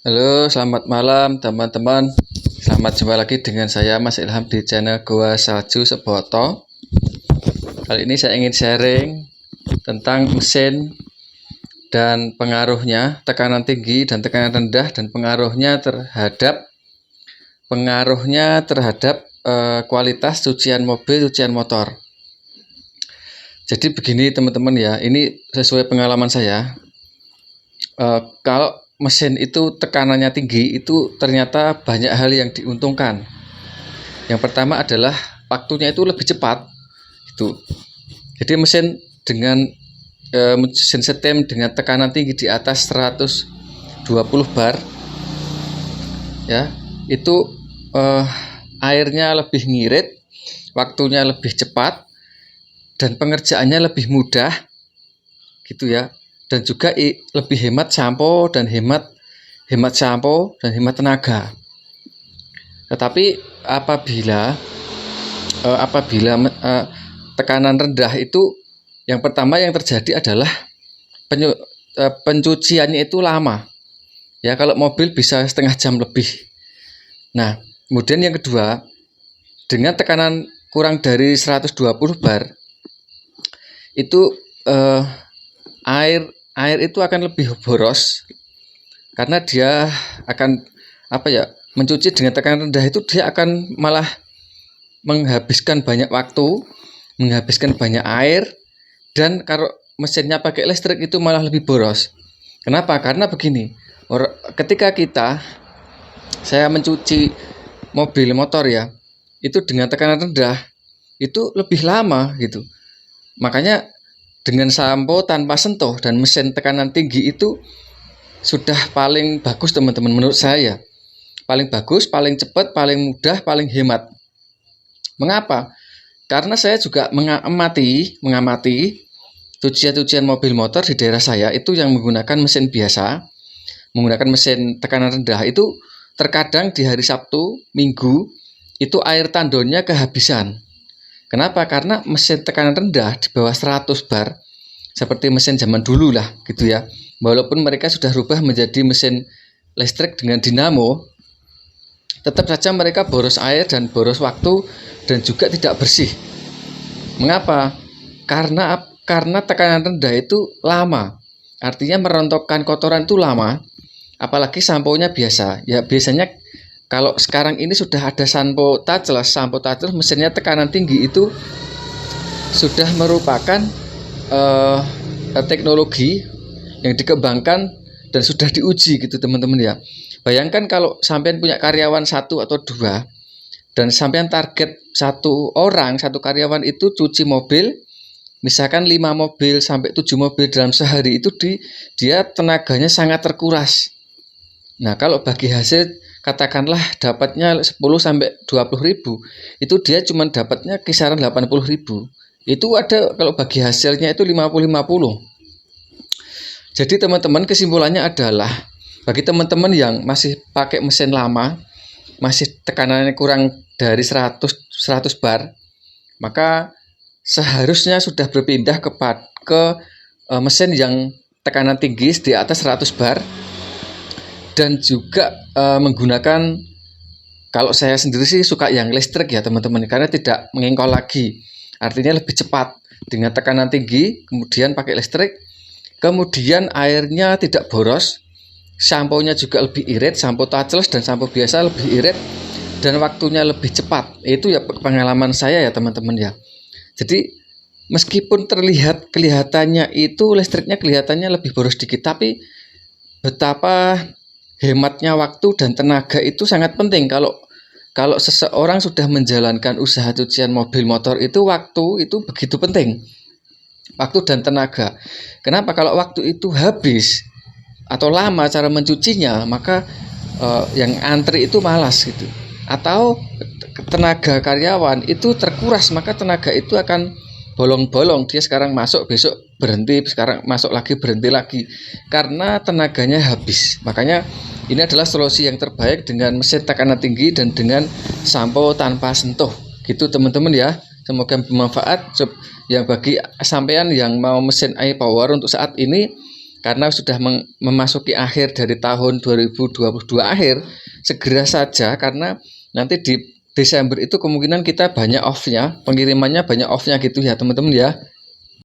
Halo, selamat malam teman-teman. Selamat jumpa lagi dengan saya Mas Ilham di channel Gua Salju Seboto. Kali ini saya ingin sharing tentang mesin dan pengaruhnya, tekanan tinggi dan tekanan rendah dan pengaruhnya terhadap kualitas cucian mobil, cucian motor. Jadi begini teman-teman ya, ini sesuai pengalaman saya. Kalau mesin itu tekanannya tinggi, itu ternyata banyak hal yang diuntungkan. Yang pertama adalah waktunya itu lebih cepat. Jadi mesin setem dengan tekanan tinggi di atas 120 bar, ya, itu airnya lebih ngirit, waktunya lebih cepat, dan pengerjaannya lebih mudah, gitu ya. Dan juga lebih hemat sampo dan hemat tenaga. Tetapi apabila tekanan rendah itu, yang pertama yang terjadi adalah pencuciannya itu lama. Ya, kalau mobil bisa setengah jam lebih. Nah, kemudian yang kedua, dengan tekanan kurang dari 120 bar, itu air itu akan lebih boros, karena dia akan mencuci dengan tekanan rendah itu dia akan malah menghabiskan banyak waktu, menghabiskan banyak air, dan kalau mesinnya pakai listrik itu malah lebih boros. Kenapa? Karena begini, ketika saya mencuci mobil motor ya, itu dengan tekanan rendah itu lebih lama gitu. Makanya dengan sampo tanpa sentuh dan mesin tekanan tinggi itu sudah paling bagus teman-teman, menurut saya. Paling bagus, paling cepat, paling mudah, paling hemat. Mengapa? Karena saya juga mengamati cucian mobil motor di daerah saya itu yang menggunakan mesin biasa, menggunakan mesin tekanan rendah itu terkadang di hari Sabtu, Minggu itu air tandonnya kehabisan. Kenapa? Karena mesin tekanan rendah di bawah 100 bar, seperti mesin zaman dulu lah gitu ya. Walaupun mereka sudah rubah menjadi mesin listrik dengan dinamo, tetap saja mereka boros air dan boros waktu dan juga tidak bersih. Mengapa? Karena tekanan rendah itu lama. Artinya merontokkan kotoran itu lama. Apalagi sampo-nya biasa. Ya biasanya kalau sekarang ini sudah ada sampo touchless mesinnya tekanan tinggi itu sudah merupakan teknologi yang dikembangkan dan sudah diuji gitu teman-teman ya. Bayangkan kalau sampean punya karyawan 1 atau 2 dan sampean target satu karyawan itu cuci mobil, misalkan 5 mobil sampai 7 mobil dalam sehari, itu dia tenaganya sangat terkuras. Nah, kalau bagi hasil katakanlah dapatnya 10 sampai 20 ribu, itu dia cuma dapatnya kisaran 80 ribu. Itu ada kalau bagi hasilnya itu 50-50. Jadi teman-teman, kesimpulannya adalah bagi teman-teman yang masih pakai mesin lama, masih tekanannya kurang dari 100 bar, maka seharusnya sudah berpindah ke mesin yang tekanan tinggi di atas 100 bar, dan juga menggunakan, kalau saya sendiri sih suka yang listrik ya teman-teman, karena tidak mengengkol lagi, artinya lebih cepat dengan tekanan tinggi, kemudian pakai listrik, kemudian airnya tidak boros, samponya juga lebih irit, sampo touchless dan sampo biasa lebih irit, dan waktunya lebih cepat. Itu ya pengalaman saya ya teman-teman ya. Jadi meskipun kelihatannya itu listriknya kelihatannya lebih boros dikit, tapi betapa hematnya waktu dan tenaga itu sangat penting. Kalau seseorang sudah menjalankan usaha cucian mobil motor, itu waktu itu begitu penting. Waktu dan tenaga. Kenapa? Kalau waktu itu habis atau lama cara mencucinya, maka yang antri itu malas gitu. Atau tenaga karyawan itu terkuras, maka tenaga itu akan bolong-bolong. Dia sekarang masuk, besok berhenti, sekarang masuk lagi, berhenti lagi, karena tenaganya habis. Makanya ini adalah solusi yang terbaik dengan mesin tekanan tinggi dan dengan sampo tanpa sentuh. Gitu teman-teman ya. Semoga bermanfaat. Yang bagi sampean yang mau mesin iPower untuk saat ini, karena sudah memasuki akhir dari tahun 2022 akhir, segera saja karena nanti di Desember itu kemungkinan kita banyak off-nya, pengirimannya banyak off-nya gitu ya teman-teman ya.